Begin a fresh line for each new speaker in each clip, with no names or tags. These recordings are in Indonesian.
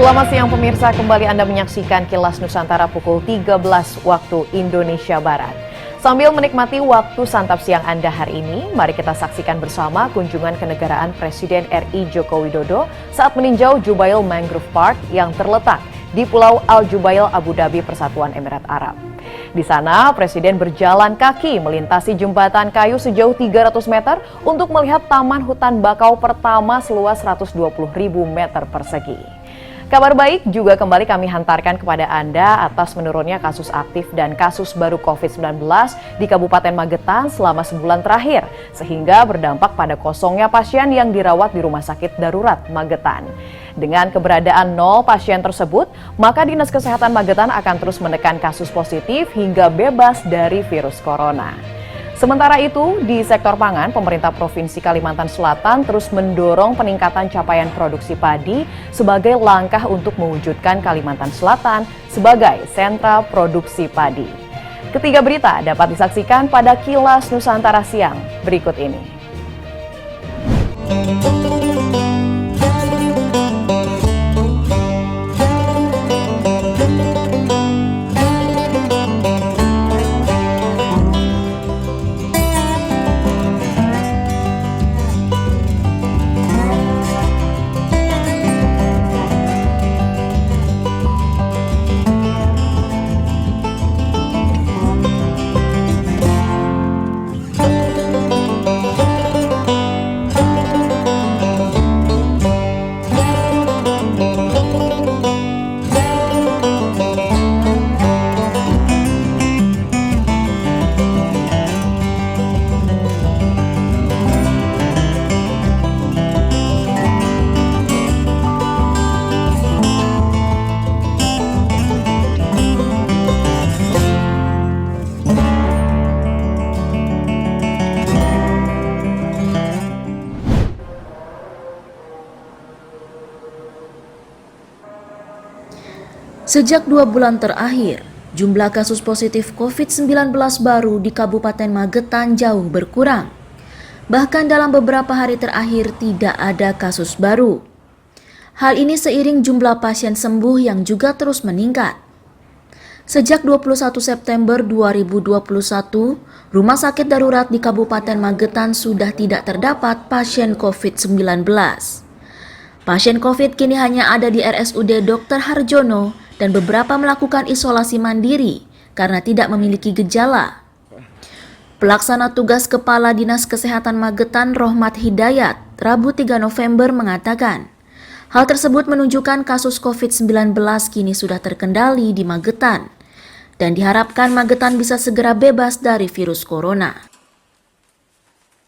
Selamat siang pemirsa, kembali Anda menyaksikan Kilas Nusantara pukul 13 waktu Indonesia Barat. Sambil menikmati waktu santap siang Anda hari ini, mari kita saksikan bersama kunjungan kenegaraan Presiden RI Joko Widodo saat meninjau Jubail Mangrove Park yang terletak di Pulau Al Jubail, Abu Dhabi, Persatuan Emirat Arab. Di sana, Presiden berjalan kaki melintasi jembatan kayu sejauh 300 meter untuk melihat taman hutan bakau pertama seluas 120.000 meter persegi. Kabar baik juga kembali kami hantarkan kepada Anda atas menurunnya kasus aktif dan kasus baru COVID-19 di Kabupaten Magetan selama sebulan terakhir, sehingga berdampak pada kosongnya pasien yang dirawat di Rumah Sakit Darurat Magetan. Dengan keberadaan 0 pasien tersebut, maka Dinas Kesehatan Magetan akan terus menekan kasus positif hingga bebas dari virus corona. Sementara itu, di sektor pangan, pemerintah Provinsi Kalimantan Selatan terus mendorong peningkatan capaian produksi padi sebagai langkah untuk mewujudkan Kalimantan Selatan sebagai sentra produksi padi. Ketiga berita dapat disaksikan pada Kilas Nusantara siang berikut ini.
Sejak 2 bulan terakhir, jumlah kasus positif COVID-19 baru di Kabupaten Magetan jauh berkurang. Bahkan dalam beberapa hari terakhir tidak ada kasus baru. Hal ini seiring jumlah pasien sembuh yang juga terus meningkat. Sejak 21 September 2021, Rumah Sakit Darurat di Kabupaten Magetan sudah tidak terdapat pasien COVID-19. Pasien COVID kini hanya ada di RSUD Dr. Harjono dan beberapa melakukan isolasi mandiri karena tidak memiliki gejala. Pelaksana tugas Kepala Dinas Kesehatan Magetan Rohmat Hidayat, Rabu 3 November mengatakan, hal tersebut menunjukkan kasus COVID-19 kini sudah terkendali di Magetan dan diharapkan Magetan bisa segera bebas dari virus corona.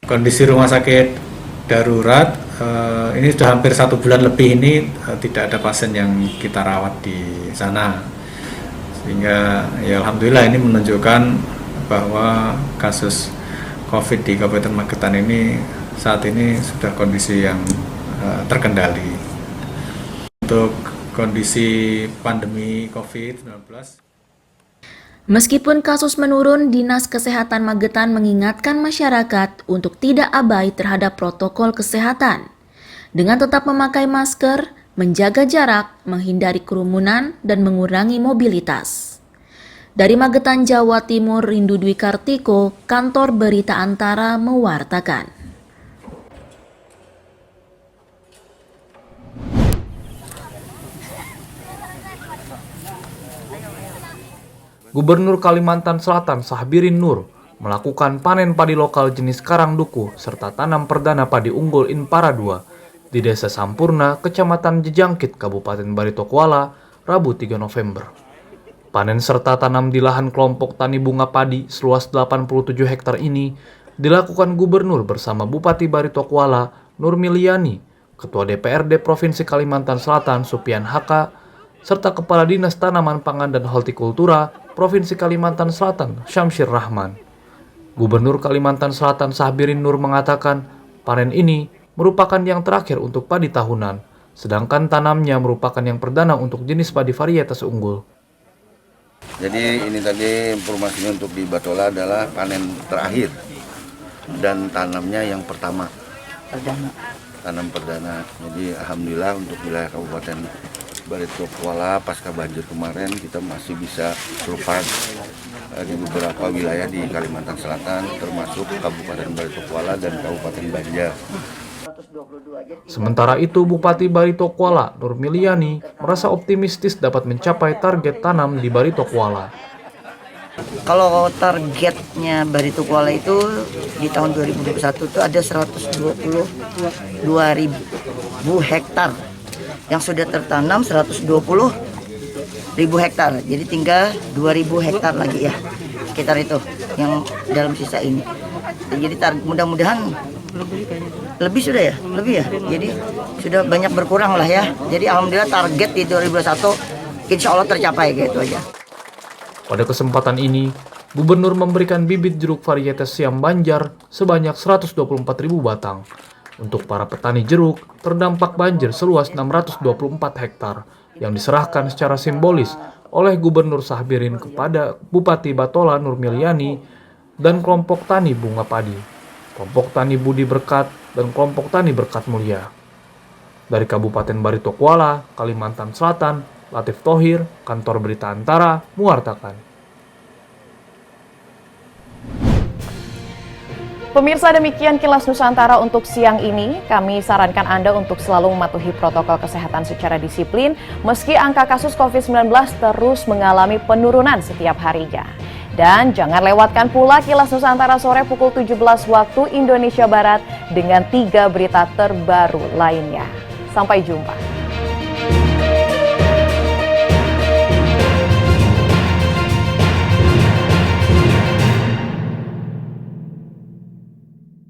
Kondisi rumah sakit darurat ini sudah hampir 1 bulan lebih ini tidak ada pasien yang kita rawat di sana, sehingga ya alhamdulillah ini menunjukkan bahwa kasus COVID di Kabupaten Magetan ini saat ini sudah kondisi yang terkendali. Untuk kondisi pandemi COVID-19,
meskipun kasus menurun, Dinas Kesehatan Magetan mengingatkan masyarakat untuk tidak abai terhadap protokol kesehatan dengan tetap memakai masker, menjaga jarak, menghindari kerumunan, dan mengurangi mobilitas. Dari Magetan, Jawa Timur, Rindu Dwi Kartiko, Kantor Berita Antara mewartakan.
Gubernur Kalimantan Selatan Sahbirin Nur melakukan panen padi lokal jenis karang duku serta tanam perdana padi unggul Inpara 2 di Desa Sampurna, Kecamatan Jejangkit, Kabupaten Barito Kuala, Rabu 3 November. Panen serta tanam di lahan kelompok tani bunga padi seluas 87 hektar ini dilakukan Gubernur bersama Bupati Barito Kuala Nur Miliani, Ketua DPRD Provinsi Kalimantan Selatan Supian Haka, serta Kepala Dinas Tanaman Pangan dan Hortikultura Provinsi Kalimantan Selatan Syamsir Rahman. Gubernur Kalimantan Selatan Sahbirin Nur mengatakan panen ini merupakan yang terakhir untuk padi tahunan, sedangkan tanamnya merupakan yang perdana untuk jenis padi varietas unggul.
Jadi ini tadi informasinya untuk di Batola adalah panen terakhir dan tanamnya yang pertama. Tanam perdana. Jadi alhamdulillah untuk wilayah Kabupaten Barito Kuala pasca banjir kemarin kita masih bisa survive di beberapa wilayah di Kalimantan Selatan, termasuk Kabupaten Barito Kuala dan Kabupaten Banjar.
Sementara itu, Bupati Barito Kuala, Nur Miliani, merasa optimistis dapat mencapai target tanam di Barito Kuala.
Kalau targetnya Barito Kuala itu di tahun 2021 itu ada 122.000 hektar yang sudah tertanam 120.000 hektar. Jadi tinggal 2.000 hektar lagi ya sekitar itu yang dalam sisa ini. Jadi mudah-mudahan lebih sudah ya, lebih ya. Jadi sudah banyak berkurang lah ya. Jadi alhamdulillah target di 2021 insya Allah tercapai gitu aja.
Pada kesempatan ini, Gubernur memberikan bibit jeruk varietas Siam Banjar sebanyak 124.000 batang. Untuk para petani jeruk, terdampak banjir seluas 624 hektar yang diserahkan secara simbolis oleh Gubernur Sahbirin kepada Bupati Batola Nur Miliani dan kelompok tani bunga padi, kelompok tani Budi Berkat, dan kelompok tani Berkat Mulia. Dari Kabupaten Barito Kuala, Kalimantan Selatan, Latif Thohir, Kantor Berita Antara, mewartakan.
Pemirsa, demikian Kilas Nusantara untuk siang ini. Kami sarankan Anda untuk selalu mematuhi protokol kesehatan secara disiplin meski angka kasus COVID-19 terus mengalami penurunan setiap harinya. Dan jangan lewatkan pula Kilas Nusantara sore pukul 17 waktu Indonesia Barat dengan 3 berita terbaru lainnya. Sampai jumpa.